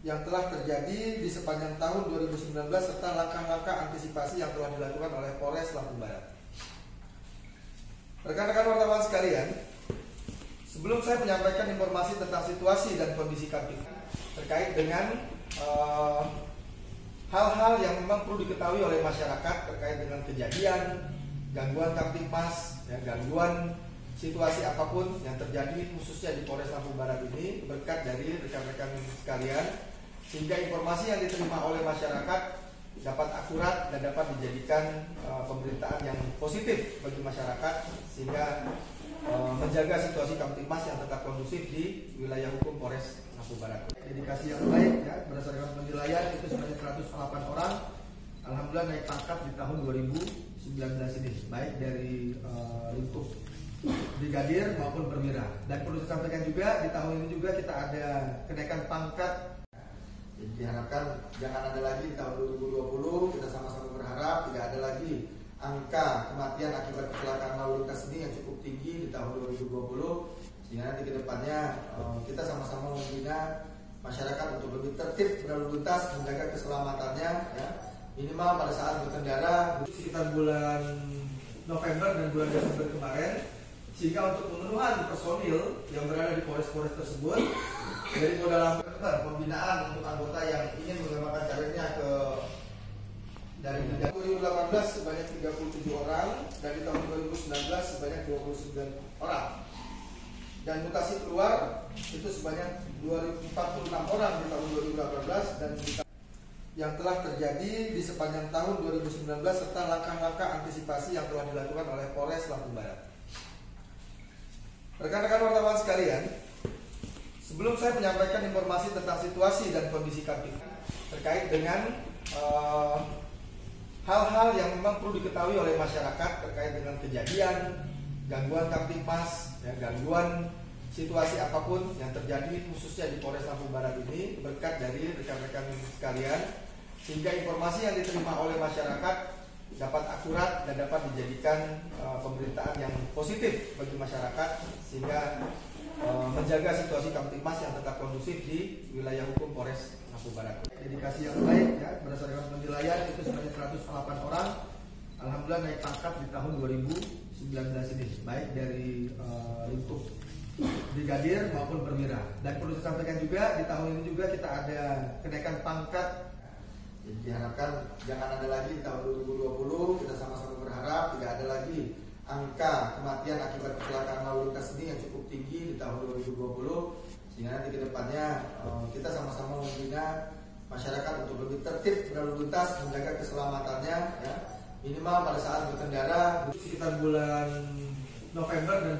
yang telah terjadi di sepanjang tahun 2019 serta langkah-langkah antisipasi yang telah dilakukan oleh Polres Lampung Barat. Rekan-rekan wartawan sekalian, sebelum saya menyampaikan informasi tentang situasi dan kondisi Kamtipmas terkait dengan hal-hal yang memang perlu diketahui oleh masyarakat terkait dengan kejadian, gangguan Kamtipmas, ya, gangguan situasi apapun yang terjadi khususnya di Polres Lampung Barat ini berkat dari rekan-rekan sekalian, sehingga informasi yang diterima oleh masyarakat dapat akurat dan dapat dijadikan pemberitaan yang positif bagi masyarakat, sehingga menjaga situasi Kamtipmas yang tetap kondusif di wilayah hukum Polres Lampung Barat. Dedikasi yang baik, ya, berdasarkan penilaian itu sebanyak 108 orang, alhamdulillah naik pangkat di tahun 2019 ini, baik dari lingkup brigadir maupun perwira. Dan perlu saya sampaikan juga di tahun ini juga kita ada kenaikan pangkat. Jadi diharapkan jangan ada lagi di tahun 2020, kita sama-sama berharap tidak ada lagi angka kematian akibat kecelakaan lalu lintas ini yang cukup tinggi di tahun 2020, sehingga nanti ke depannya kita sama-sama membina masyarakat untuk lebih tertib berlalu lintas, menjaga keselamatannya, ya. Minimal pada saat berkendara sekitar bulan November dan bulan Desember kemarin, sehingga untuk pemenuhan personil yang berada di polres-polres tersebut dari modal pembinaan untuk anggota yang ingin mengembangkan karirnya ke dari 2018 sebanyak 37 orang dan di tahun 2019 sebanyak 29 orang, dan mutasi keluar itu sebanyak 46 orang di tahun 2018 dan yang telah terjadi di sepanjang tahun 2019 serta langkah-langkah antisipasi yang telah dilakukan oleh Polres Lampung Barat. Rekan-rekan wartawan sekalian, sebelum saya menyampaikan informasi tentang situasi dan kondisi Kamtipmas terkait dengan hal-hal yang memang perlu diketahui oleh masyarakat terkait dengan kejadian, gangguan Kamtipmas, ya, gangguan situasi apapun yang terjadi khususnya di Polres Lampung Barat ini berkat dari rekan-rekan sekalian, sehingga informasi yang diterima oleh masyarakat dapat akurat dan dapat dijadikan pemberitaan yang positif bagi masyarakat, sehingga menjaga situasi Kamtipmas yang tetap kondusif di wilayah hukum Polres Lampung Barat. Dedikasi yang baik, ya, berdasarkan penilaian itu sebanyak 108 orang, alhamdulillah naik pangkat di tahun 2019 ini, baik dari lingkup brigadir maupun perwira. Dan perlu saya sampaikan juga di tahun ini juga kita ada kenaikan pangkat. Jadi diharapkan jangan ada lagi di tahun 2020, kita sama-sama berharap tidak ada lagi angka kematian akibat kecelakaan lalu lintas ini yang cukup tinggi di tahun 2020, sehingga nanti ke depannya kita sama-sama membina masyarakat untuk lebih tertib berlalu lintas, menjaga keselamatannya, ya. Minimal pada saat berkendara sekitar bulan November dan